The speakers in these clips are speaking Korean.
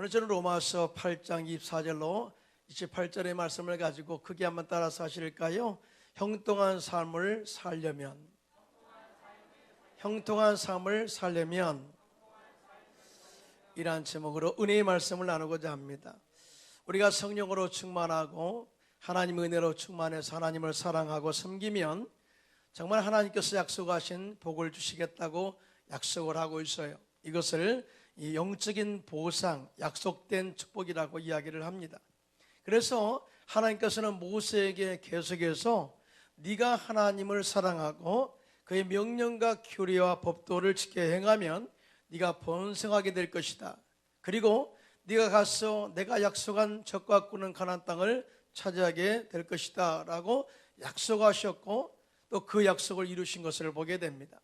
오늘 저는 로마서 8장 24절로 28절의 말씀을 가지고 크게 한번 따라서 하실까요? 형통한 삶을 살려면 이러한 제목으로 은혜의 말씀을 나누고자 합니다. 우리가 성령으로 충만하고 하나님의 은혜로 충만해서 하나님을 사랑하고 섬기면 정말 하나님께서 약속하신 복을 주시겠다고 약속을 하고 있어요. 이것을 이 영적인 보상, 약속된 축복이라고 이야기를 합니다. 그래서 하나님께서는 모세에게 계속해서 네가 하나님을 사랑하고 그의 명령과 규례와 법도를 지켜 행하면 네가 번성하게 될 것이다. 그리고 네가 가서 내가 약속한 적과 꾸는 가나안 땅을 차지하게 될 것이다 라고 약속하셨고 또 그 약속을 이루신 것을 보게 됩니다.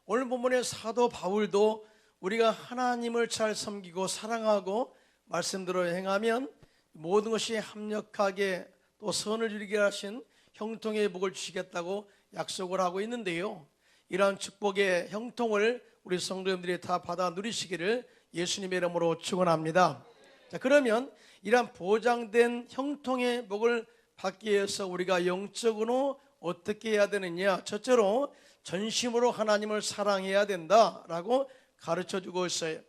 오늘 본문의 사도 바울도 우리가 하나님을 잘 섬기고 사랑하고 말씀대로 행하면 모든 것이 합력하게 또 선을 이루게 하신 형통의 복을 주시겠다고 약속을 하고 있는데요, 이러한 축복의 형통을 우리 성도님들이 다 받아 누리시기를 예수님의 이름으로 축원합니다. 자, 그러면 이러한 보장된 형통의 복을 받기 위해서 우리가 영적으로 어떻게 해야 되느냐? 첫째로 전심으로 하나님을 사랑해야 된다라고 가르쳐주고 있어요.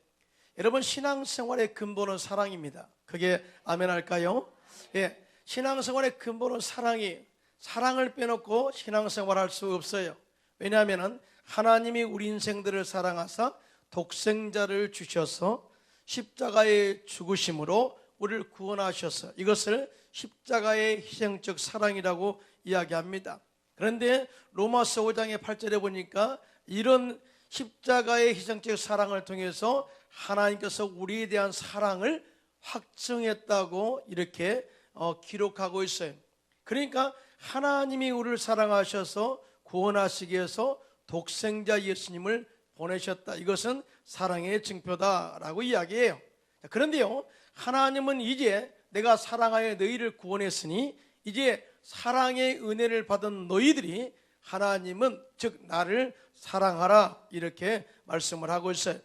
여러분, 신앙생활의 근본은 사랑입니다. 그게 아멘 할까요? 예, 신앙생활의 근본은 사랑을 빼놓고 신앙생활할 수 없어요. 왜냐하면 하나님이 우리 인생들을 사랑하사 독생자를 주셔서 십자가의 죽으심으로 우리를 구원하셔서 이것을 십자가의 희생적 사랑이라고 이야기합니다. 그런데 로마서 5장의 8절에 보니까 이런 십자가의 희생적 사랑을 통해서 하나님께서 우리에 대한 사랑을 확증했다고 이렇게 기록하고 있어요. 그러니까 하나님이 우리를 사랑하셔서 구원하시기 위해서 독생자 예수님을 보내셨다. 이것은 사랑의 증표다라고 이야기해요. 그런데요, 하나님은 이제 내가 사랑하여 너희를 구원했으니 이제 사랑의 은혜를 받은 너희들이 하나님은 즉 나를 사랑하라 이렇게 말씀을 하고 있어요.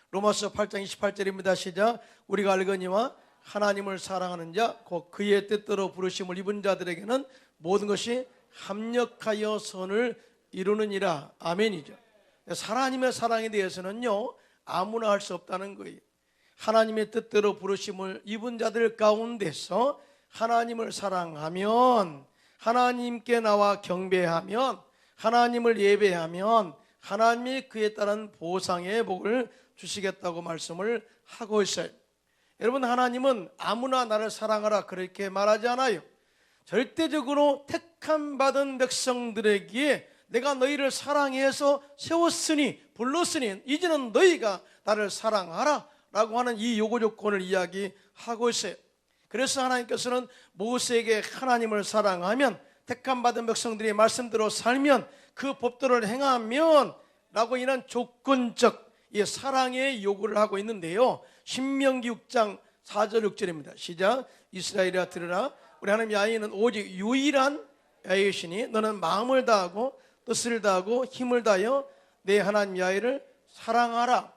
로마서 8장 28절입니다. 시작. 우리가 알거니와 하나님을 사랑하는 자 곧 그의 뜻대로 부르심을 입은 자들에게는 모든 것이 합력하여 선을 이루느니라. 아멘이죠. 하나님의 사랑에 대해서는요 아무나 할 수 없다는 거예요. 하나님의 뜻대로 부르심을 입은 자들 가운데서 하나님을 사랑하면, 하나님께 나와 경배하면, 하나님을 예배하면 하나님이 그에 따른 보상의 복을 주시겠다고 말씀을 하고 있어요. 여러분, 하나님은 아무나 나를 사랑하라 그렇게 말하지 않아요. 절대적으로 택함 받은 백성들에게 내가 너희를 사랑해서 세웠으니 불렀으니 이제는 너희가 나를 사랑하라 라고 하는 이 요구 조건을 이야기하고 있어요. 그래서 하나님께서는 모세에게 하나님을 사랑하면 택함 받은 백성들이 말씀대로 살면 그 법도를 행하면 라고 이런 조건적 사랑의 요구를 하고 있는데요, 신명기 6장 4절 6절입니다. 시작. 이스라엘아 들으라. 우리 하나님 야훼는 오직 유일한 야훼시니 너는 마음을 다하고 뜻을 다하고 힘을 다하여 내 하나님 야훼를 사랑하라.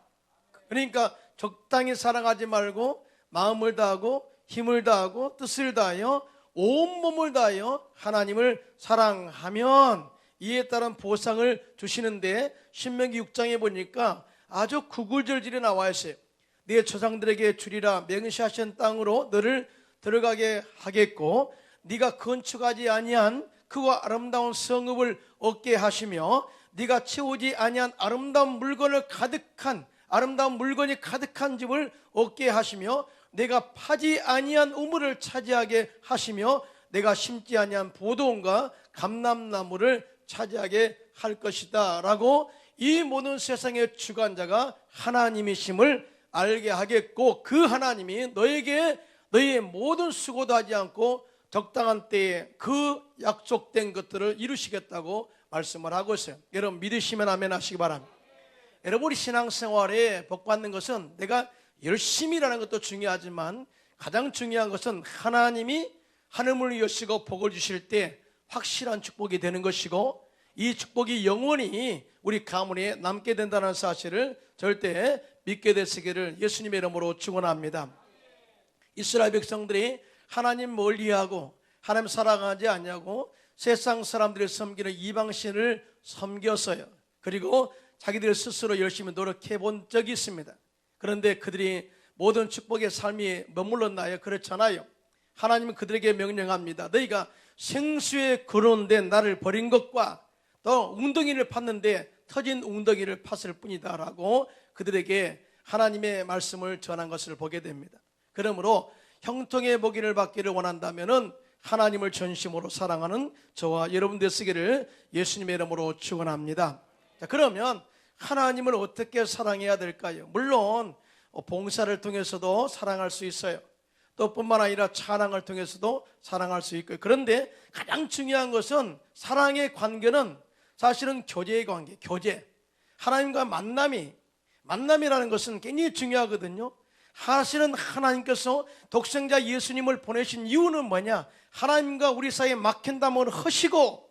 그러니까 적당히 사랑하지 말고 마음을 다하고 힘을 다하고 뜻을 다하여 온몸을 다하여 하나님을 사랑하면 이에 따른 보상을 주시는데, 신명기 6장에 보니까 아주 구구절절히 나와 있어요. 네 조상들에게 주리라 맹세하신 땅으로 너를 들어가게 하겠고 네가 건축하지 아니한 그와 아름다운 성읍을 얻게 하시며 네가 채우지 아니한 아름다운 물건이 가득한 집을 얻게 하시며 내가 파지 아니한 우물을 차지하게 하시며 내가 심지 아니한 보도원과 감람나무를 차지하게 할 것이다 라고 이 모든 세상의 주관자가 하나님이심을 알게 하겠고 그 하나님이 너에게 너희의 모든 수고도 하지 않고 적당한 때에 그 약속된 것들을 이루시겠다고 말씀을 하고 있어요. 여러분 믿으시면 아멘 하시기 바랍니다. 여러분, 우리 신앙생활에 복받는 것은 내가 열심히 일하는 것도 중요하지만 가장 중요한 것은 하나님이 하늘문을 여시고 복을 주실 때 확실한 축복이 되는 것이고 이 축복이 영원히 우리 가문에 남게 된다는 사실을 절대 믿게 되시기를 예수님의 이름으로 축원합니다. 이스라엘 백성들이 하나님 멀리하고 하나님 사랑하지 않냐고 세상 사람들이 섬기는 이방신을 섬겼어요. 그리고 자기들 스스로 열심히 노력해 본 적이 있습니다. 그런데 그들이 모든 축복의 삶이 머물렀나요? 그렇잖아요. 하나님은 그들에게 명령합니다. 너희가 생수에 거론된 나를 버린 것과 또 웅덩이를 팠는데 터진 웅덩이를 팠을 뿐이다 라고 그들에게 하나님의 말씀을 전한 것을 보게 됩니다. 그러므로 형통의 복을 받기를 원한다면 하나님을 전심으로 사랑하는 저와 여러분 되시기를 예수님의 이름으로 축원합니다. 자, 그러면 하나님을 어떻게 사랑해야 될까요? 물론 봉사를 통해서도 사랑할 수 있어요. 또 뿐만 아니라 찬양을 통해서도 사랑할 수 있고요. 그런데 가장 중요한 것은 사랑의 관계는 사실은 교제의 관계, 교제. 하나님과 만남이라는 것은 굉장히 중요하거든요. 사실은 하나님께서 독생자 예수님을 보내신 이유는 뭐냐? 하나님과 우리 사이에 막힌다면 허시고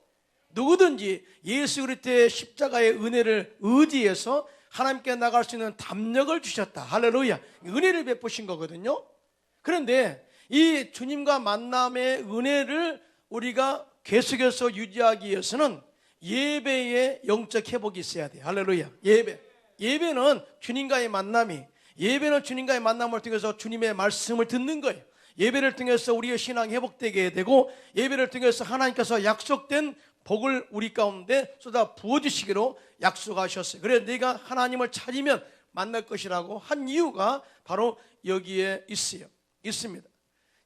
누구든지 예수 그리스도의 십자가의 은혜를 의지해서 하나님께 나갈 수 있는 담력을 주셨다. 할렐루야. 은혜를 베푸신 거거든요. 그런데 이 주님과 만남의 은혜를 우리가 계속해서 유지하기 위해서는 예배의 영적 회복이 있어야 돼요. 할렐루야. 예배는 주님과의 만남이, 예배는 주님과의 만남을 통해서 주님의 말씀을 듣는 거예요. 예배를 통해서 우리의 신앙이 회복되게 되고 예배를 통해서 하나님께서 약속된 복을 우리 가운데 쏟아 부어주시기로 약속하셨어요. 그래서 내가 하나님을 찾으면 만날 것이라고 한 이유가 바로 여기에 있습니다.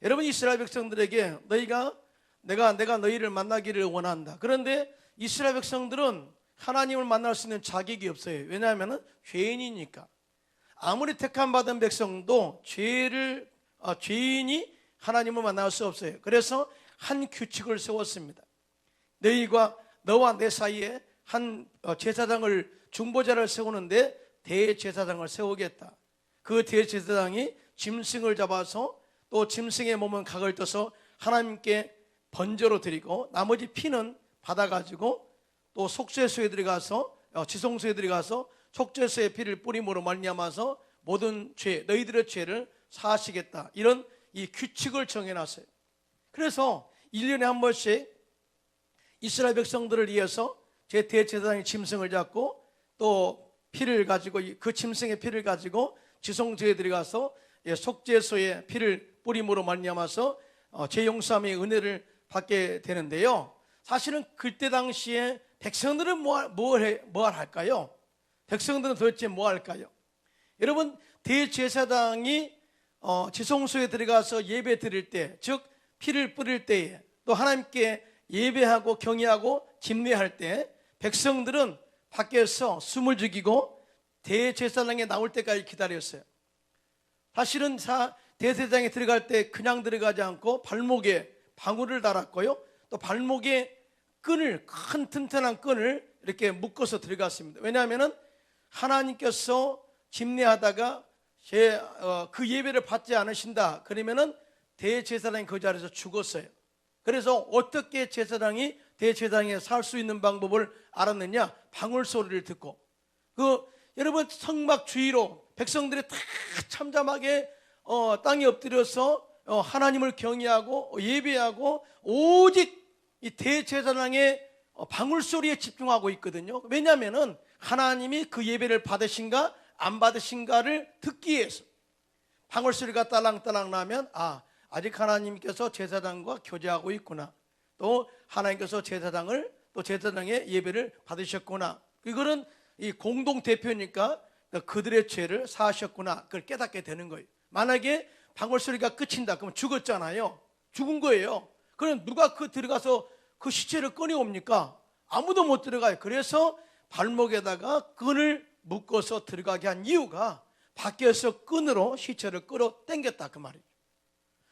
여러분, 이스라엘 백성들에게 내가 너희를 만나기를 원한다. 그런데 이스라엘 백성들은 하나님을 만날 수 있는 자격이 없어요. 왜냐하면 죄인이니까. 아무리 택함 받은 백성도 죄인이 하나님을 만날 수 없어요. 그래서 한 규칙을 세웠습니다. 너와 내 사이에 한 제사장을, 중보자를 세우는데 대제사장을 세우겠다. 그 대제사장이 짐승을 잡아서 또 짐승의 몸은 각을 떠서 하나님께 번제로 드리고 나머지 피는 받아가지고 또 속죄소에 들어가서 지성소에 들어가서 속죄소의 피를 뿌림으로 말미암아서 모든 죄, 너희들의 죄를 사하시겠다. 이런 이 규칙을 정해놨어요. 그래서 1년에 한 번씩 이스라엘 백성들을 위해서 제 대제사장이 짐승을 잡고 또 피를 가지고 그 짐승의 피를 가지고 지성소에 들어가서 속죄소에 피를 뿌림으로 말미암아서 죄 용서함의 은혜를 받게 되는데요. 사실은 그때 당시에 백성들은 뭘 할까요? 백성들은 도대체 뭐 할까요? 여러분, 대제사장이 지성소에 들어가서 예배 드릴 때, 즉 피를 뿌릴 때에 또 하나님께 예배하고 경외하고 집례할 때 백성들은 밖에서 숨을 죽이고 대제사장이 나올 때까지 기다렸어요. 사실은 대제사장이 들어갈 때 그냥 들어가지 않고 발목에 방울을 달았고요. 또 발목에 큰 튼튼한 끈을 이렇게 묶어서 들어갔습니다. 왜냐하면 하나님께서 집례하다가 그 예배를 받지 않으신다 그러면은 대제사장이 그 자리에서 죽었어요. 그래서 어떻게 대제사장이 살 수 있는 방법을 알았느냐? 방울 소리를 듣고 여러분, 성막 주위로 백성들이 다 참잠하게 땅에 엎드려서 하나님을 경외하고 예배하고 오직 이 대제사장의 방울 소리에 집중하고 있거든요. 왜냐하면 하나님이 그 예배를 받으신가 안 받으신가를 듣기 위해서. 방울 소리가 딸랑딸랑 나면 아직 하나님께서 제사장과 교제하고 있구나. 또 하나님께서 제사장의 예배를 받으셨구나. 이거는 이 공동 대표니까 그들의 죄를 사하셨구나. 그걸 깨닫게 되는 거예요. 만약에 방울 소리가 끝인다 그러면 죽었잖아요. 죽은 거예요. 그럼 누가 들어가서 그 시체를 꺼내옵니까? 아무도 못 들어가요. 그래서 발목에다가 끈을 묶어서 들어가게 한 이유가 밖에서 끈으로 시체를 끌어 당겼다 그 말이에요.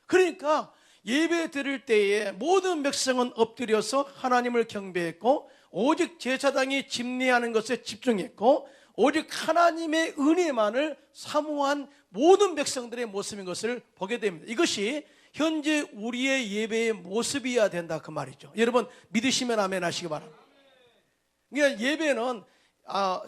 그러니까 예배 드릴 때에 모든 백성은 엎드려서 하나님을 경배했고 오직 제사장이 집례하는 것에 집중했고 오직 하나님의 은혜만을 사모한 모든 백성들의 모습인 것을 보게 됩니다. 이것이 현재 우리의 예배의 모습이어야 된다 그 말이죠. 여러분 믿으시면 아멘 하시기 바랍니다. 그러니까 예배는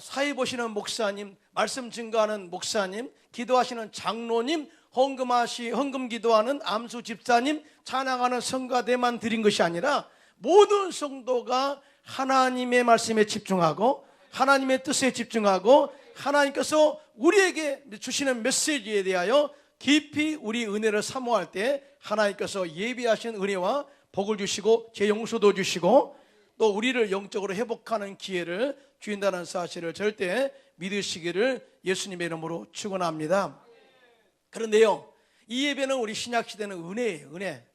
사회 보시는 목사님, 말씀 증거하는 목사님, 기도하시는 장로님, 헌금 기도하는 암수 집사님 찬양하는 성가대만 드린 것이 아니라 모든 성도가 하나님의 말씀에 집중하고 하나님의 뜻에 집중하고 하나님께서 우리에게 주시는 메시지에 대하여 깊이 우리 은혜를 사모할 때 하나님께서 예비하신 은혜와 복을 주시고 제 용서도 주시고 또 우리를 영적으로 회복하는 기회를 주인다는 사실을 절대 믿으시기를 예수님의 이름으로 축원합니다. 그런데요, 이 예배는 우리 신약시대는 은혜예요. 은혜.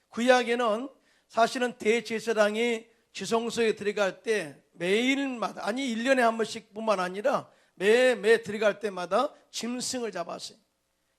구약에는 사실은 대제사장이 지성소에 들어갈 때 매일마다, 아니 1년에 한 번씩 뿐만 아니라 매 들어갈 때마다 짐승을 잡았어요.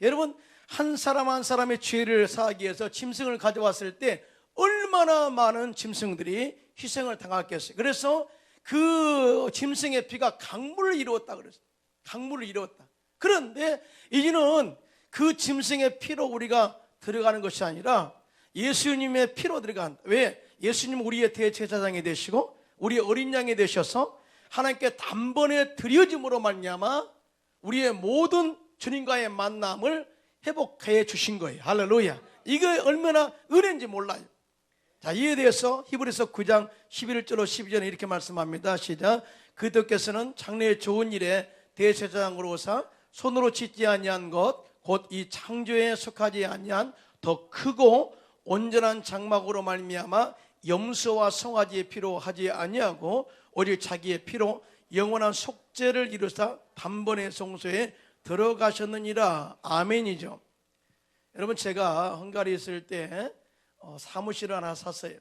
여러분, 한 사람 한 사람의 죄를 사하기 위해서 짐승을 가져왔을 때 얼마나 많은 짐승들이 희생을 당했겠어요. 그래서 그 짐승의 피가 강물을 이루었다 그랬어요. 강물을 이루었다. 그런데 이제는 그 짐승의 피로 우리가 들어가는 것이 아니라 예수님의 피로 들어간다. 왜? 예수님은 우리의 대제사장이 되시고 우리의 어린 양이 되셔서 하나님께 단번에 드려짐으로 말미암아 우리의 모든 주님과의 만남을 회복해 주신 거예요. 할렐루야. 이게 얼마나 은혜인지 몰라요. 자, 이에 대해서 히브리서 9장 11절로 12절에 이렇게 말씀합니다. 시작. 그들께서는 장래의 좋은 일에 대제사장으로 오사 손으로 짓지 아니한 것 곧 이 창조에 속하지 아니한 더 크고 온전한 장막으로 말미암아 염소와 송아지의 피로 하지 아니하고 오직 자기의 피로 영원한 속죄를 이루사 단번에 성소에 들어가셨느니라. 아멘이죠. 여러분, 제가 헝가리에 있을 때 사무실을 하나 샀어요.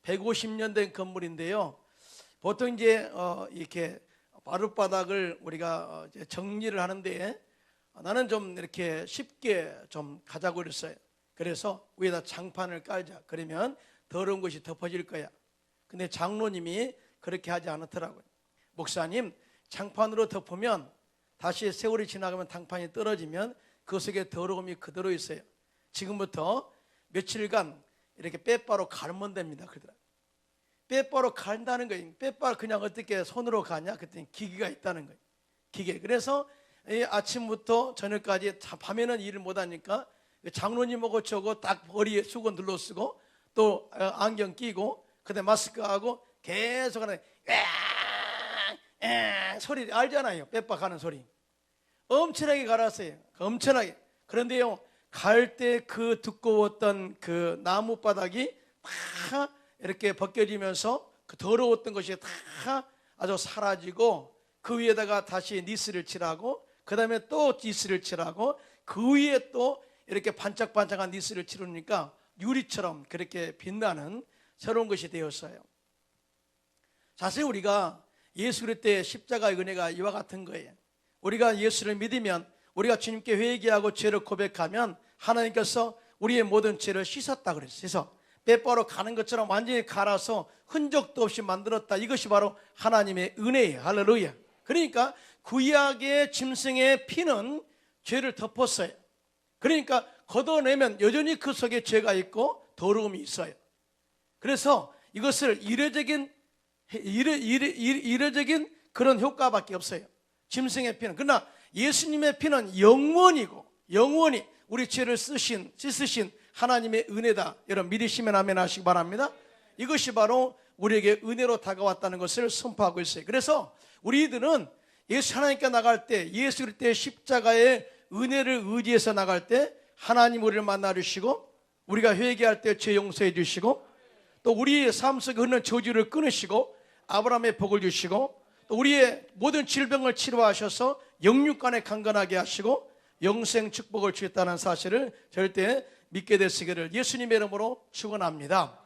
150년 된 건물인데요. 보통 이제 이렇게 마룻바닥을 우리가 정리를 하는데 나는 좀 이렇게 쉽게 좀 가자고 그랬어요. 그래서 위에다 장판을 깔자. 그러면 더러운 것이 덮어질 거야. 근데 장로님이 그렇게 하지 않았더라고요. 목사님, 장판으로 덮으면 다시 세월이 지나가면 장판이 떨어지면 그 속에 더러움이 그대로 있어요. 지금부터 며칠간 이렇게 빼바로 갈면 됩니다. 그러더라고요. 빼바로 갈다는 거예요. 빼바로 그냥 어떻게 손으로 가냐? 그랬더니 기계가 있다는 거예요. 기계. 그래서 아침부터 저녁까지 밤에는 일을 못하니까 장로님하고 저거 딱 머리에 수건 눌러쓰고 또 안경 끼고 그다음에 마스크하고 계속 하는 소리 알잖아요. 빼박 하는 소리 엄청나게 갈았어요. 엄청나게. 그런데요, 갈 때 그 두꺼웠던 그 나무 바닥이 다 이렇게 벗겨지면서 그 더러웠던 것이 다 아주 사라지고 그 위에다가 다시 니스를 칠하고 그 다음에 또 니스를 칠하고 그 위에 또 이렇게 반짝반짝한 니스를 칠하니까 유리처럼 그렇게 빛나는 새로운 것이 되었어요. 사실 우리가 예수 그리스도의 십자가의 은혜가 이와 같은 거예요. 우리가 예수를 믿으면, 우리가 주님께 회개하고 죄를 고백하면 하나님께서 우리의 모든 죄를 씻었다 그랬어요. 그래서 빼바로 가는 것처럼 완전히 갈아서 흔적도 없이 만들었다. 이것이 바로 하나님의 은혜예요. 할렐루야. 그러니까 구약의 짐승의 피는 죄를 덮었어요. 그러니까 걷어내면 여전히 그 속에 죄가 있고 더러움이 있어요. 그래서 이것을 이례적인 그런 효과밖에 없어요. 짐승의 피는. 그러나 예수님의 피는 영원이고 영원히 우리 죄를 씻으신 하나님의 은혜다. 여러분 믿으시면 아멘 하시기 바랍니다. 이것이 바로 우리에게 은혜로 다가왔다는 것을 선포하고 있어요. 그래서 우리들은 예수 하나님께 나갈 때, 예수 그리스도의 십자가의 은혜를 의지해서 나갈 때 하나님 우리를 만나 주시고, 우리가 회개할 때 죄 용서해 주시고, 또 우리의 삶 속에 흐르는 저주를 끊으시고 아브라함의 복을 주시고, 또 우리의 모든 질병을 치료하셔서 영육간에 강건하게 하시고 영생 축복을 주겠다는 사실을 절대 믿게 되시기를 예수님의 이름으로 축원합니다.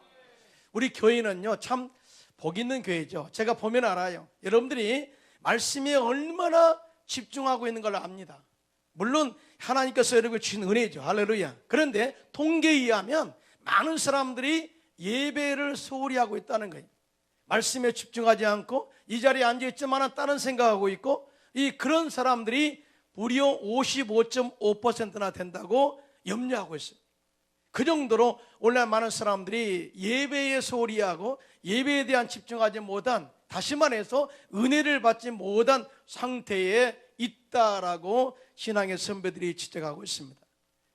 우리 교회는요 참 복 있는 교회죠. 제가 보면 알아요. 여러분들이 말씀에 얼마나 집중하고 있는 걸 압니다. 물론 하나님께서 여러분에게 주신 은혜죠. 할렐루야. 그런데 통계에 의하면 많은 사람들이 예배를 소홀히 하고 있다는 거예요. 말씀에 집중하지 않고 이 자리에 앉아있지만 다른 생각하고 있고, 그런 사람들이 무려 55.5%나 된다고 염려하고 있어요. 그 정도로 오늘날 많은 사람들이 예배에 소홀히 하고 예배에 대한 집중하지 못한, 다시 말해서 은혜를 받지 못한 상태에 있다라고 신앙의 선배들이 지적하고 있습니다.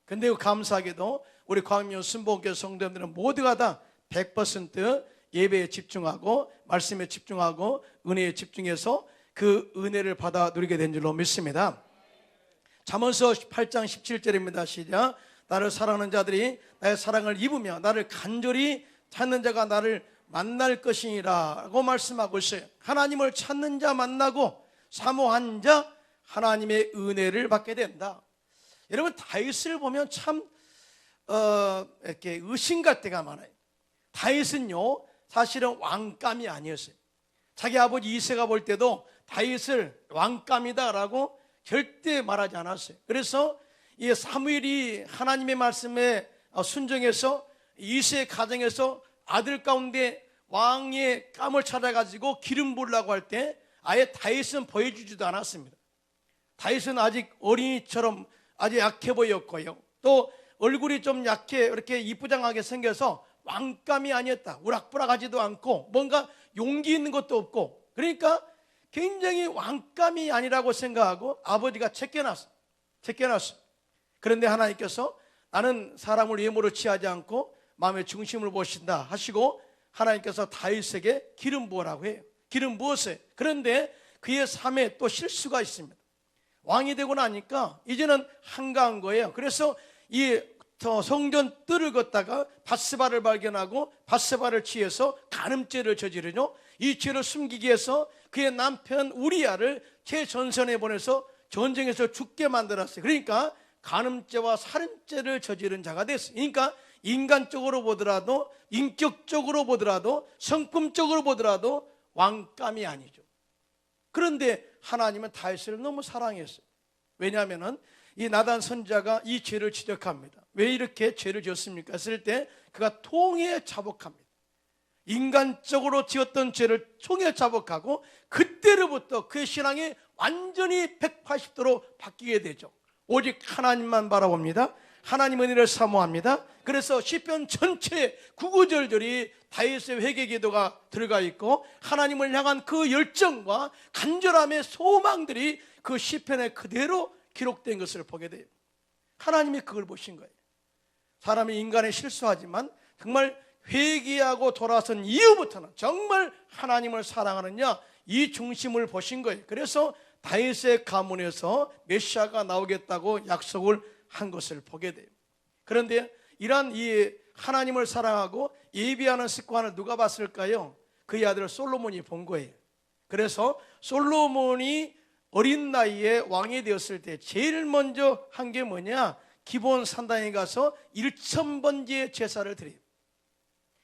근데 감사하게도 우리 광명 순복음교회 성도님들은 모두가 다 100% 예배에 집중하고 말씀에 집중하고 은혜에 집중해서 그 은혜를 받아 누리게 된 줄로 믿습니다. 잠언서 8장 17절입니다. 시작. 나를 사랑하는 자들이 나의 사랑을 입으며 나를 간절히 찾는 자가 나를 만날 것이니라 라고 말씀하고 있어요. 하나님을 찾는 자 만나고 사모한 자 하나님의 은혜를 받게 된다. 여러분, 다윗을 보면 참 이렇게 의심갈 때가 많아요. 다윗은요 사실은 왕감이 아니었어요. 자기 아버지 이새가 볼 때도 다윗을 왕감이다 라고 절대 말하지 않았어요. 그래서 이 사무엘이 하나님의 말씀에 순종해서 이새의 가정에서 아들 가운데 왕의 감을 찾아가지고 기름 부으려고 할 때 아예 다윗은 보여주지도 않았습니다. 다윗은 아직 어린이처럼 아주 약해 보였고요, 또 얼굴이 좀 약해 이렇게 이쁘장하게 생겨서 왕감이 아니었다. 우락부락하지도 않고 뭔가 용기 있는 것도 없고, 그러니까 굉장히 왕감이 아니라고 생각하고 아버지가 제껴놨어. 그런데 하나님께서 나는 사람을 외모로 취하지 않고 마음의 중심을 보신다 하시고 하나님께서 다윗에게 기름 부으라고 해요. 기름 부었어요. 그런데 그의 삶에 또 실수가 있습니다. 왕이 되고 나니까 이제는 한가한 거예요. 그래서 이 성전 뜰을 걷다가 밧세바를 발견하고 밧세바를 취해서 간음죄를 저지르죠. 이 죄를 숨기기 위해서 그의 남편 우리야를 최전선에 보내서 전쟁에서 죽게 만들었어요. 그러니까 간음죄와 살인죄를 저지른 자가 됐어요. 그러니까 인간적으로 보더라도, 인격적으로 보더라도, 성품적으로 보더라도 왕감이 아니죠. 그런데 하나님은 다윗을 너무 사랑했어요. 왜냐하면 이 나단 선지자가 이 죄를 지적합니다. 왜 이렇게 죄를 지었습니까? 했을 때 그가 통에 자복합니다. 인간적으로 지었던 죄를 통에 자복하고 그때로부터 그의 신앙이 완전히 180도로 바뀌게 되죠. 오직 하나님만 바라봅니다. 하나님 은혜를 사모합니다. 그래서 시편 전체에 구구절절이 다윗의 회개 기도가 들어가 있고 하나님을 향한 그 열정과 간절함의 소망들이 그 시편에 그대로 기록된 것을 보게 돼요. 하나님이 그걸 보신 거예요. 사람이 인간에 실수하지만 정말 회개하고 돌아선 이후부터는 정말 하나님을 사랑하느냐, 이 중심을 보신 거예요. 그래서 다윗의 가문에서 메시아가 나오겠다고 약속을 한 것을 보게 돼요. 그런데 이러한 이 하나님을 사랑하고 예비하는 습관을 누가 봤을까요? 그의 아들 솔로몬이 본 거예요. 그래서 솔로몬이 어린 나이에 왕이 되었을 때 제일 먼저 한 게 뭐냐? 기브온 산당에 가서 1000번째 제사를 드려요.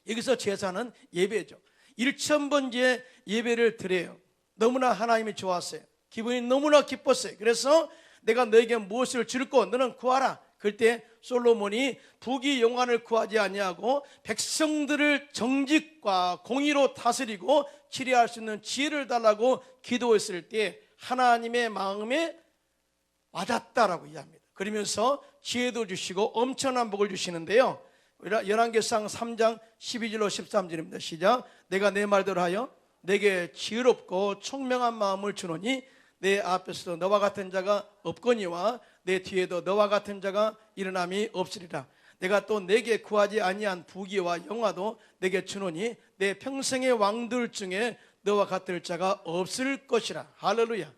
여기서 제사는 예배죠. 1000번째 예배를 드려요. 너무나 하나님이 좋았어요. 기분이 너무나 기뻤어요. 그래서 내가 너에게 무엇을 줄고 너는 구하라. 그때 솔로몬이 부귀 영화를 구하지 아니하고 백성들을 정직과 공의로 다스리고 치리할 수 있는 지혜를 달라고 기도했을 때 하나님의 마음에 와닿다라고 이야기합니다. 그러면서 지혜도 주시고 엄청난 복을 주시는데요, 열왕기상 3장 12절로 13절입니다. 시작. 내가 내 말대로 하여 내게 지혜롭고 총명한 마음을 주노니 내 앞에서도 너와 같은 자가 없거니와 내 뒤에도 너와 같은 자가 일어남이 없으리라. 내가 또 내게 구하지 아니한 부귀와 영화도 내게 주노니 내 평생의 왕들 중에 너와 같을 자가 없을 것이라. 할렐루야.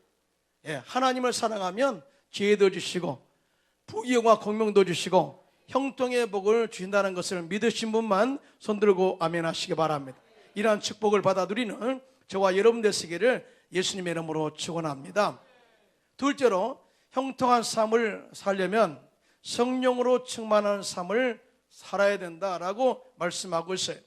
예, 하나님을 사랑하면 지혜도 주시고 부귀 영화 공명도 주시고 형통의 복을 주신다는 것을 믿으신 분만 손들고 아멘 하시기 바랍니다. 이러한 축복을 받아 누리는 저와 여러분 되시기를 예수님의 이름으로 축원합니다. 둘째로, 형통한 삶을 살려면 성령으로 충만한 삶을 살아야 된다라고 말씀하고 있어요.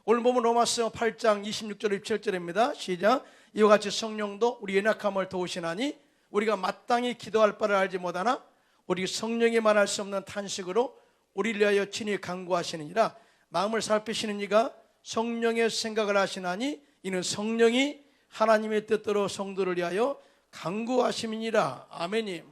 오늘 보면 로마서 8장 26절 27절입니다. 시작. 이와 같이 성령도 우리 연약함을 도우시나니 우리가 마땅히 기도할 바를 알지 못하나 우리 성령이 말할 수 없는 탄식으로 우리를 위하여 친히 간구하시느니라. 마음을 살피시는 이가 성령의 생각을 하시나니 이는 성령이 하나님의 뜻대로 성도를 위하여 간구하심이니라. 아멘님.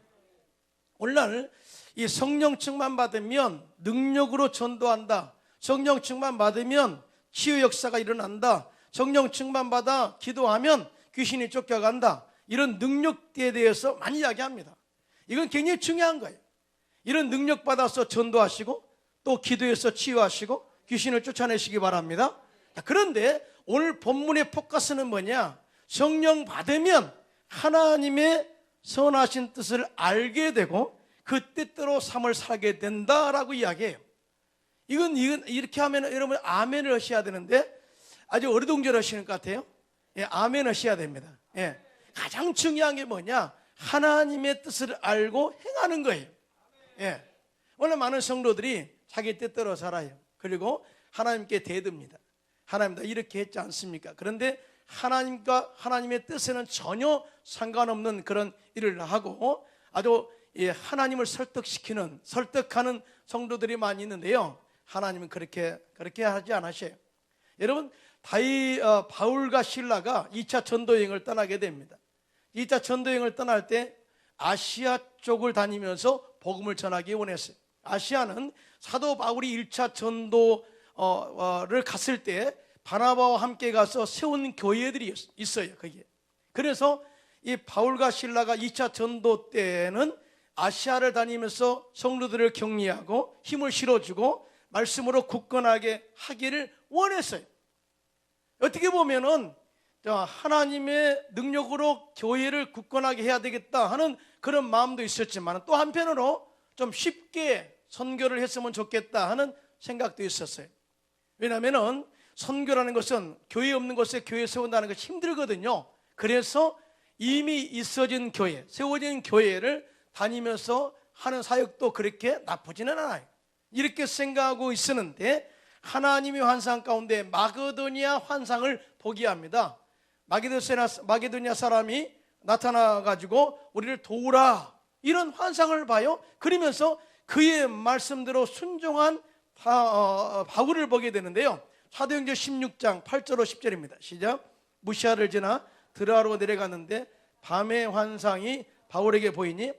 오늘날 이 성령 충만 받으면 능력으로 전도한다, 성령 충만 받으면 치유 역사가 일어난다, 성령 충만 받아 기도하면 귀신이 쫓겨간다, 이런 능력에 대해서 많이 이야기합니다. 이건 굉장히 중요한 거예요. 이런 능력 받아서 전도하시고 또 기도해서 치유하시고 귀신을 쫓아내시기 바랍니다. 그런데 오늘 본문의 포커스는 뭐냐? 성령 받으면 하나님의 선하신 뜻을 알게 되고 그 뜻대로 삶을 살게 된다라고 이야기해요. 이건 이렇게 하면 여러분 아멘을 하셔야 되는데 아주 어리둥절 하시는 것 같아요. 예, 아멘 하셔야 됩니다. 예, 가장 중요한 게 뭐냐? 하나님의 뜻을 알고 행하는 거예요. 예, 오늘 많은 성도들이 자기 뜻대로 살아요. 그리고 하나님께 대듭니다. 하나님 나 이렇게 했지 않습니까? 그런데 하나님과 하나님의 뜻에는 전혀 상관없는 그런 일을 하고 아주 하나님을 설득하는 성도들이 많이 있는데요. 하나님은 그렇게 하지 않으셔요. 여러분 바울과 실라가 2차 전도여행을 떠나게 됩니다. 2차 전도여행을 떠날 때 아시아 쪽을 다니면서 복음을 전하기 원했어요. 아시아는 사도 바울이 1차 전도를 갔을 때 바나바와 함께 가서 세운 교회들이 있어요. 거기에. 그래서 이 바울과 실라가 2차 전도 때는 아시아를 다니면서 성도들을 격려하고 힘을 실어주고 말씀으로 굳건하게 하기를 원했어요. 어떻게 보면은 하나님의 능력으로 교회를 굳건하게 해야 되겠다 하는 그런 마음도 있었지만 또 한편으로 좀 쉽게 선교를 했으면 좋겠다 하는 생각도 있었어요. 왜냐하면 선교라는 것은 교회 없는 곳에 교회 세운다는 것이 힘들거든요. 그래서 이미 있어진 교회, 세워진 교회를 다니면서 하는 사역도 그렇게 나쁘지는 않아요. 이렇게 생각하고 있었는데 하나님의 환상 가운데 마게도니아 환상을 보게 합니다. 마게도니아 사람이 나타나가지고 우리를 도우라 이런 환상을 봐요. 그러면서 그의 말씀대로 순종한 바울을 보게 되는데요. 사도행전 16장 8절로 10절입니다. 시작. 무시아를 지나 드라로 내려갔는데 밤의 환상이 바울에게 보이니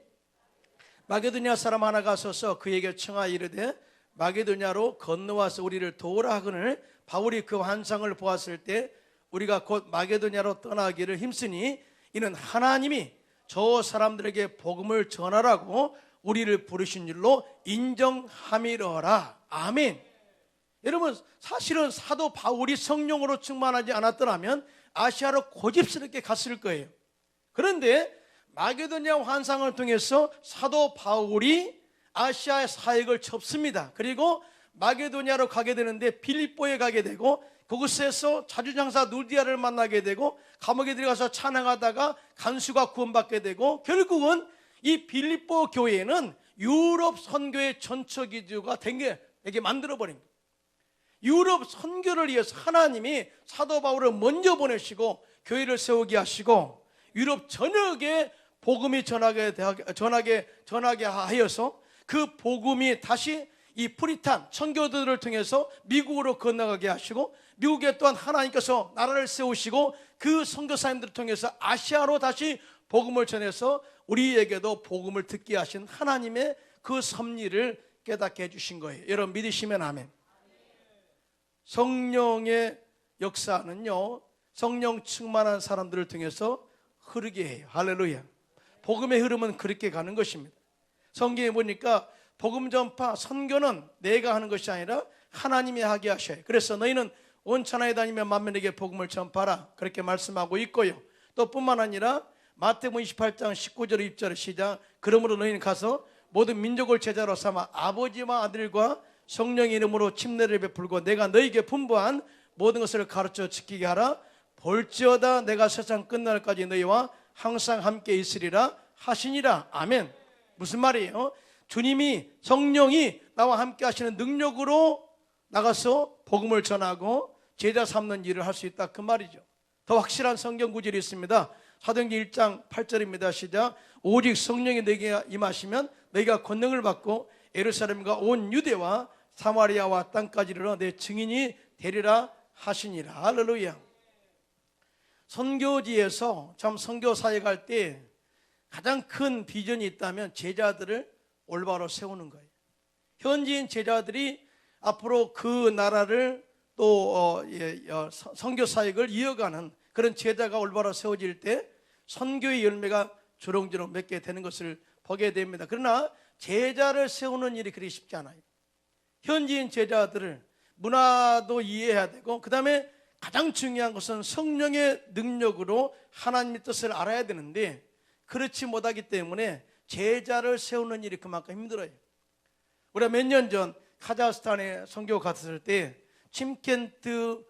마게도니아 사람 하나가 서서 그에게 청하여 이르되 마게도니아로 건너와서 우리를 도우라 하거늘 바울이 그 환상을 보았을 때 우리가 곧 마게도니아로 떠나기를 힘쓰니 이는 하나님이 저 사람들에게 복음을 전하라고 우리를 부르신 줄로 인정함이러라. 아멘. 여러분 사실은 사도 바울이 성령으로 충만하지 않았더라면 아시아로 고집스럽게 갔을 거예요. 그런데 마게도니아 환상을 통해서 사도 바울이 아시아의 사역을 접습니다. 그리고 마게도니아로 가게 되는데 빌립보에 가게 되고 그곳에서 자주장사 누디아를 만나게 되고 감옥에 들어가서 찬양하다가 간수가 구원받게 되고 결국은 이 빌립보 교회는 유럽 선교의 전처기지가 되게 만들어버립니다. 유럽 선교를 위해서 하나님이 사도 바울을 먼저 보내시고 교회를 세우게 하시고 유럽 전역에 복음이 전하게 하여서 그 복음이 다시 이 프리탄 선교들을 통해서 미국으로 건너가게 하시고 미국에 또한 하나님께서 나라를 세우시고 그 선교사님들을 통해서 아시아로 다시 복음을 전해서 우리에게도 복음을 듣게 하신 하나님의 그 섭리를 깨닫게 해주신 거예요. 여러분 믿으시면 아멘. 성령의 역사는요 성령 충만한 사람들을 통해서 흐르게 해요. 할렐루야. 복음의 흐름은 그렇게 가는 것입니다. 성경에 보니까 복음 전파, 선교는 내가 하는 것이 아니라 하나님이 하게 하셔요. 그래서 너희는 온 천하에 다니며 만민에게 복음을 전파라 그렇게 말씀하고 있고요. 또 뿐만 아니라 마태복음 28장 19절 20절 시작. 그러므로 너희는 가서 모든 민족을 제자로 삼아 아버지와 아들과 성령의 이름으로 침례를 베풀고 내가 너희에게 분부한 모든 것을 가르쳐 지키게 하라. 볼지어다 내가 세상 끝날까지 너희와 항상 함께 있으리라 하시니라. 아멘. 무슨 말이에요? 주님이 성령이 나와 함께 하시는 능력으로 나가서 복음을 전하고 제자 삼는 일을 할 수 있다 그 말이죠. 더 확실한 성경 구절이 있습니다. 사도행전 1장 8절입니다. 시작. 오직 성령이 너에게 임하시면 너희가 권능을 받고 예루살렘과 온 유대와 사마리아와 땅까지 이르러 내 증인이 되리라 하시니라. 할렐루야. 선교지에서 참 선교 사역할 때 가장 큰 비전이 있다면 제자들을 올바로 세우는 거예요. 현지인 제자들이 앞으로 그 나라를 또 선교 사역을 이어가는 그런 제자가 올바로 세워질 때 선교의 열매가 주렁주렁 맺게 되는 것을 보게 됩니다. 그러나 제자를 세우는 일이 그리 쉽지 않아요. 현지인 제자들을 문화도 이해해야 되고, 그 다음에 가장 중요한 것은 성령의 능력으로 하나님의 뜻을 알아야 되는데, 그렇지 못하기 때문에 제자를 세우는 일이 그만큼 힘들어요. 우리가 몇 년 전 카자흐스탄에 선교 갔을 때 침켄트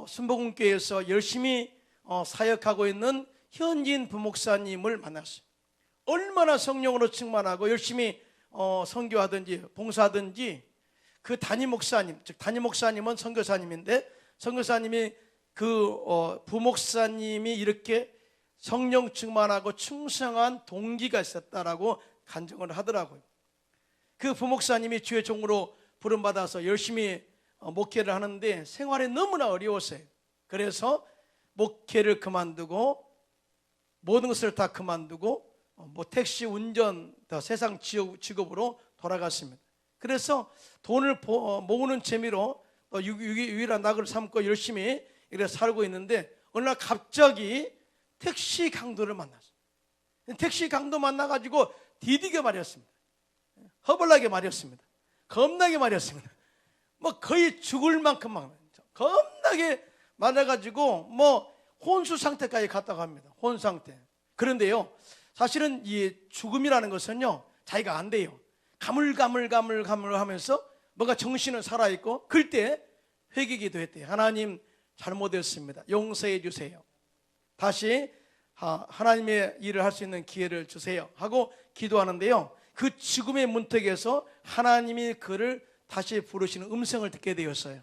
순복음교회에서 열심히 사역하고 있는 현지인 부목사님을 만났어요. 얼마나 성령으로 충만하고 열심히 선교하든지 봉사하든지, 그 담임 목사님, 즉 담임 목사님은 선교사님인데, 선교사님이 그 부목사님이 이렇게 성령 충만하고 충성한 동기가 있었다라고 간증을 하더라고요. 그 부목사님이 주의 종으로 부름받아서 열심히 목회를 하는데 생활이 너무나 어려웠어요. 그래서 목회를 그만두고 모든 것을 다 그만두고 택시 운전, 세상 직업으로 돌아갔습니다. 그래서 돈을 모으는 재미로 유일한 낙을 삼고 열심히 이렇게 살고 있는데, 어느 날 갑자기 택시 강도를 만났어요. 택시 강도 만나가지고 디디게 말했습니다. 허벌나게 말했습니다. 겁나게 말했습니다. 뭐 거의 죽을 만큼 겁나게 말해가지고 뭐 혼수 상태까지 갔다고 합니다. 혼 상태. 그런데요, 사실은 이 죽음이라는 것은요, 자기가 안 돼요. 가물가물 하면서 뭔가 정신은 살아있고, 그때 회개기도 했대요. 하나님 잘못했습니다. 용서해 주세요. 다시 하나님의 일을 할 수 있는 기회를 주세요 하고 기도하는데요, 그 죽음의 문턱에서 하나님이 그를 다시 부르시는 음성을 듣게 되었어요.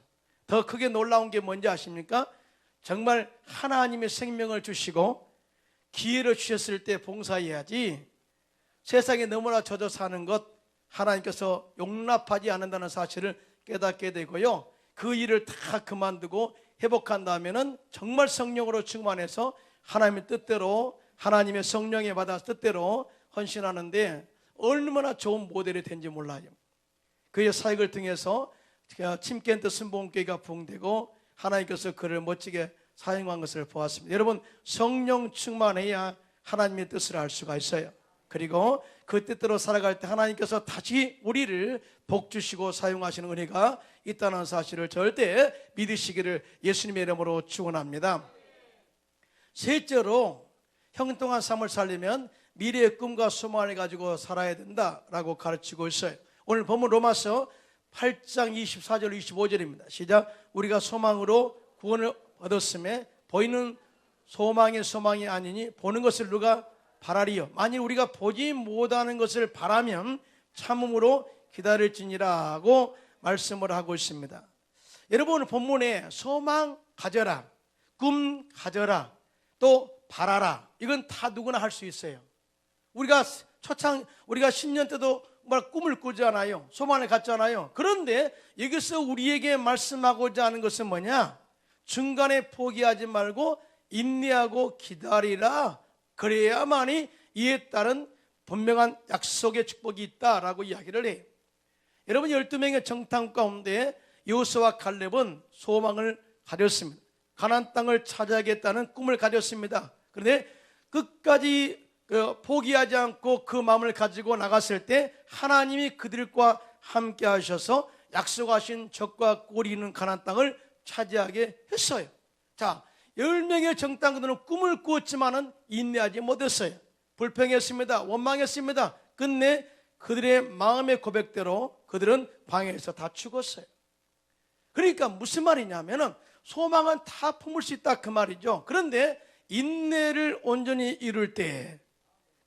더 크게 놀라운 게 뭔지 아십니까? 정말 하나님의 생명을 주시고 기회를 주셨을 때 봉사해야지, 세상에 너무나 젖어 사는 것 하나님께서 용납하지 않는다는 사실을 깨닫게 되고요, 그 일을 다 그만두고 회복한다면은 정말 성령으로 충만해서 하나님의 뜻대로, 하나님의 성령에 받아서 뜻대로 헌신하는데 얼마나 좋은 모델이 된지 몰라요. 그의 사역을 통해서 침켄트 순복음교회가 부흥되고 하나님께서 그를 멋지게 사용한 것을 보았습니다. 여러분, 성령 충만해야 하나님의 뜻을 알 수가 있어요. 그리고 그 뜻대로 살아갈 때 하나님께서 다시 우리를 복 주시고 사용하시는 은혜가 있다는 사실을 절대 믿으시기를 예수님의 이름으로 축원합니다. 셋째로, 형통한 삶을 살려면 미래의 꿈과 소망을 가지고 살아야 된다라고 가르치고 있어요. 오늘 본문 로마서 8장 24절 25절입니다. 시작. 우리가 소망으로 구원을 얻었음에 보이는 소망이 아니니 보는 것을 누가 바라리요. 만일 우리가 보지 못하는 것을 바라면 참음으로 기다릴지니라고 말씀을 하고 있습니다. 여러분, 오늘 본문에 소망 가져라, 꿈 가져라, 또 바라라, 이건 다 누구나 할 수 있어요. 우리가 우리가 신년 때도 꿈을 꾸잖아요. 소망을 갖잖아요. 그런데 여기서 우리에게 말씀하고자 하는 것은 뭐냐? 중간에 포기하지 말고 인내하고 기다리라. 그래야만이 이에 따른 분명한 약속의 축복이 있다라고 이야기를 해요. 여러분, 12명의 정탐 가운데 여호수아와 갈렙은 소망을 가졌습니다. 가나안 땅을 차지하겠다는 꿈을 가졌습니다. 그런데 끝까지 포기하지 않고 그 마음을 가지고 나갔을 때 하나님이 그들과 함께 하셔서 약속하신 적과 꼴이 있는 가나안 땅을 차지하게 했어요. 자, 10명의 정탐꾼들은 꿈을 꾸었지만은 인내하지 못했어요. 불평했습니다. 원망했습니다. 끝내 그들의 마음의 고백대로 그들은 방해에서 다 죽었어요. 그러니까 무슨 말이냐면은 소망은 다 품을 수 있다 그 말이죠. 그런데 인내를 온전히 이룰 때에,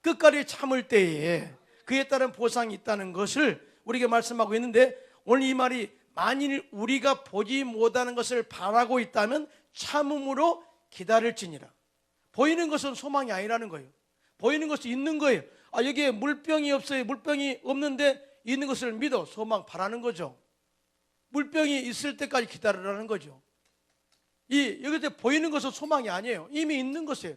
끝까지 참을 때에 그에 따른 보상이 있다는 것을 우리에게 말씀하고 있는데, 오늘 이 말이 만일 우리가 보지 못하는 것을 바라고 있다면 참음으로 기다릴지니라. 보이는 것은 소망이 아니라는 거예요. 보이는 것이 있는 거예요. 여기에 물병이 없어요. 물병이 없는데 있는 것을 믿어 소망 바라는 거죠. 물병이 있을 때까지 기다리라는 거죠. 여기서 보이는 것은 소망이 아니에요. 이미 있는 것이에요.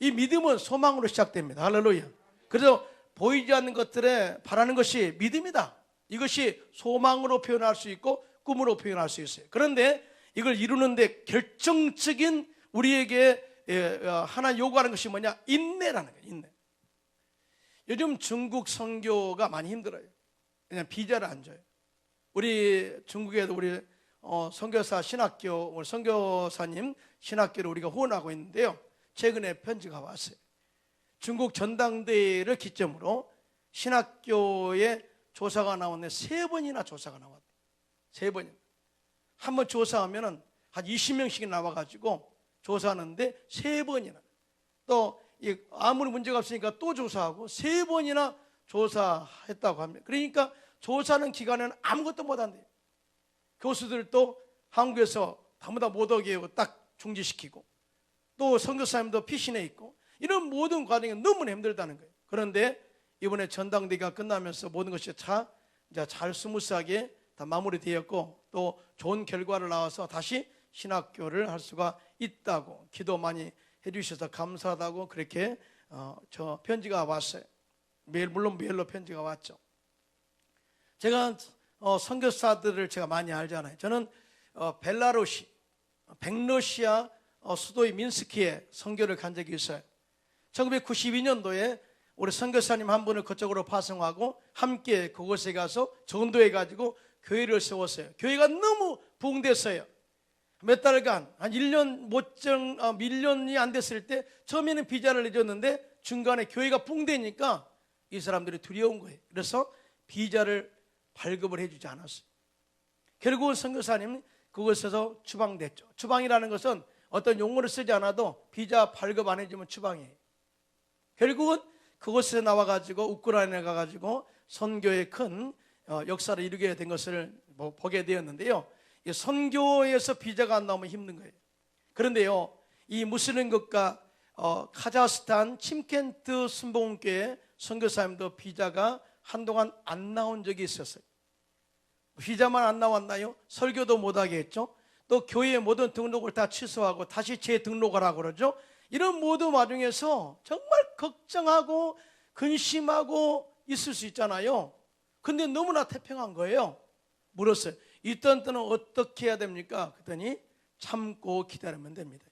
이 믿음은 소망으로 시작됩니다. 할렐루야. 그래서 보이지 않는 것들에 바라는 것이 믿음이다. 이것이 소망으로 표현할 수 있고 꿈으로 표현할 수 있어요. 그런데 이걸 이루는데 결정적인 우리에게 하나 요구하는 것이 뭐냐? 인내라는 거예요. 인내. 요즘 중국 선교가 많이 힘들어요. 그냥 비자를 안 줘요. 우리 중국에도 우리 선교사 신학교, 우리 선교사님 신학교를 우리가 후원하고 있는데요. 최근에 편지가 왔어요. 중국 전당대회를 기점으로 신학교에 조사가 나왔는데 3번이나 조사가 나왔대요. 3번이나. 한번 조사하면은 한 20명씩 나와가지고 조사하는데 3번이나. 또 아무리 문제가 없으니까 또 조사하고 3번이나 조사했다고 합니다. 그러니까 조사하는 기간에는 아무것도 못 한대요. 교수들도 한국에서 전부 다 못 오게 하고 딱 중지시키고, 또 선교사님도 피신해 있고, 이런 모든 과정이 너무나 힘들다는 거예요. 그런데 이번에 전당대회가 끝나면서 모든 것이 이제 잘 스무스하게 다 마무리되었고, 또 좋은 결과를 나와서 다시 신학교를 할 수가 있다고 기도 많이 해주셔서 감사하다고 그렇게 저 편지가 왔어요. 물론 메일로 편지가 왔죠. 제가 선교사들을 제가 많이 알잖아요. 저는 벨라루시, 백러시아 수도의 민스키에 선교를 간 적이 있어요. 1992년도에 우리 선교사님 한 분을 그쪽으로 파송하고 함께 그곳에 가서 전도해 가지고 교회를 세웠어요. 교회가 너무 부흥됐어요. 몇 달간 한 1년 1년이 안 됐을 때 처음에는 비자를 내줬는데 중간에 교회가 부흥되니까 이 사람들이 두려운 거예요. 그래서 비자를 발급을 해주지 않았어요. 결국은 선교사님 그곳에서 추방됐죠. 추방이라는 것은 어떤 용어를 쓰지 않아도 비자 발급 안 해주면 추방이에요. 결국은 그곳에 나와가지고 우크라이나에 가가지고 선교의 큰 역사를 이루게 된 것을 보게 되었는데요. 이 선교에서 비자가 안 나오면 힘든 거예요. 그런데요, 이 무슬림 국가 카자흐스탄 침켄트 순복음교회 선교사님도 비자가 한동안 안 나온 적이 있었어요. 비자만 안 나왔나요? 설교도 못하게 했죠. 또 교회의 모든 등록을 다 취소하고 다시 재등록하라고 그러죠. 이런 모든 와중에서 정말 걱정하고 근심하고 있을 수 있잖아요. 근데 너무나 태평한 거예요. 물었어요. 이딴 때는 어떻게 해야 됩니까? 그랬더니 참고 기다리면 됩니다.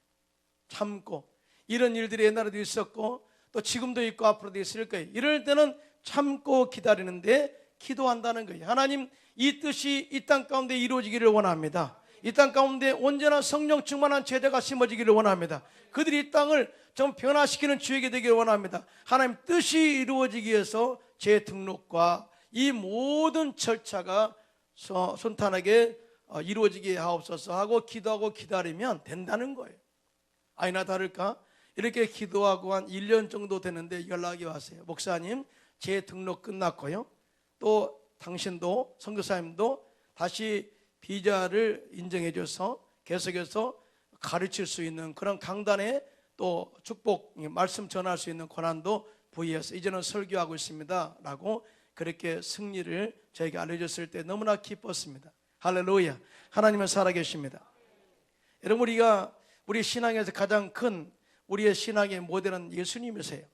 참고. 이런 일들이 옛날에도 있었고 또 지금도 있고 앞으로도 있을 거예요. 이럴 때는 참고 기다리는데 기도한다는 거예요. 하나님, 이 뜻이 이 땅 가운데 이루어지기를 원합니다. 이 땅 가운데 온전한 성령 충만한 제자가 심어지기를 원합니다. 그들이 이 땅을 좀 변화시키는 주역이 되기를 원합니다. 하나님 뜻이 이루어지기 위해서 재등록과 이 모든 절차가 순탄하게 이루어지게 하옵소서 하고 기도하고 기다리면 된다는 거예요. 아니나 다를까 이렇게 기도하고 한 1년 정도 되는데 연락이 왔어요. 목사님, 재등록 끝났고요. 또 당신도 선교사님도 다시 비자를 인정해 줘서 계속해서 가르칠 수 있는 그런 강단에 또 축복 말씀 전할 수 있는 권한도 부여해서 이제는 설교하고 있습니다 라고 그렇게 승리를 저에게 알려줬을 때 너무나 기뻤습니다. 할렐루야. 하나님은 살아계십니다. 여러분, 우리 신앙에서 가장 큰 우리의 신앙의 모델은 예수님이세요.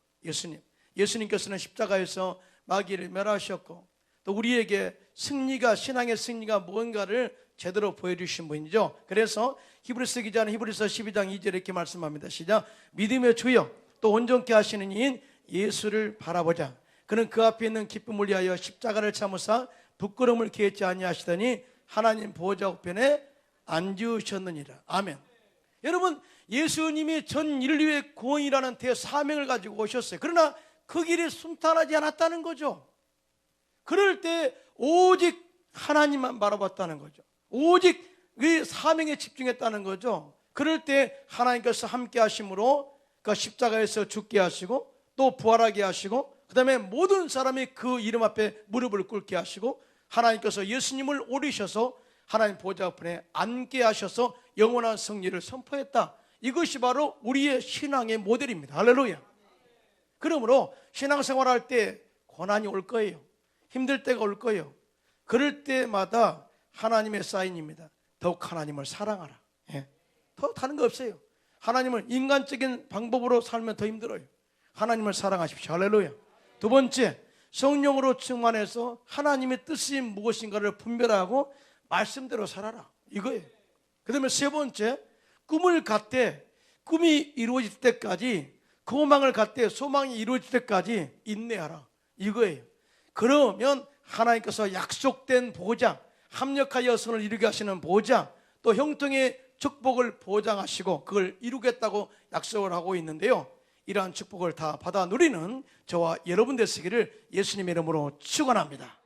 예수님께서는 십자가에서 마귀를 멸하셨고 또 우리에게 신앙의 승리가 뭔가를 제대로 보여주신 분이죠. 그래서 히브리서 기자는 히브리서 12장 2절에 이렇게 말씀합니다. 시작. 믿음의 주여 또 온전케 하시는 이인 예수를 바라보자. 그는 그 앞에 있는 기쁨을 위하여 십자가를 참으사 부끄러움을 기했지 아니하시더니 하나님 보좌 우편에 앉으셨느니라. 아멘. 여러분, 예수님이 전 인류의 구원이라는 대사명을 가지고 오셨어요. 그러나 그 길이 순탄하지 않았다는 거죠. 그럴 때 오직 하나님만 바라봤다는 거죠. 오직 그 사명에 집중했다는 거죠. 그럴 때 하나님께서 함께 하심으로 그 십자가에서 죽게 하시고 또 부활하게 하시고 그 다음에 모든 사람이 그 이름 앞에 무릎을 꿇게 하시고 하나님께서 예수님을 오리셔서 하나님 보좌 앞에 앉게 하셔서 영원한 승리를 선포했다. 이것이 바로 우리의 신앙의 모델입니다. 할렐루야. 그러므로 신앙생활할 때 고난이 올 거예요. 힘들 때가 올 거예요. 그럴 때마다 하나님의 사인입니다. 더욱 하나님을 사랑하라. 더 다른 거 없어요. 하나님을 인간적인 방법으로 살면 더 힘들어요. 하나님을 사랑하십시오. 할렐루야. 두 번째, 성령으로 충만해서 하나님의 뜻이 무엇인가를 분별하고 말씀대로 살아라. 이거예요. 그 다음에 세 번째, 꿈을 갖되 꿈이 이루어질 때까지, 소망을 갖되 소망이 이루어질 때까지 인내하라. 이거예요. 그러면 하나님께서 약속된 보장, 합력하여 선을 이루게 하시는 보장, 또 형통의 축복을 보장하시고 그걸 이루겠다고 약속을 하고 있는데요, 이러한 축복을 다 받아 누리는 저와 여러분 되시기를 예수님의 이름으로 축원합니다.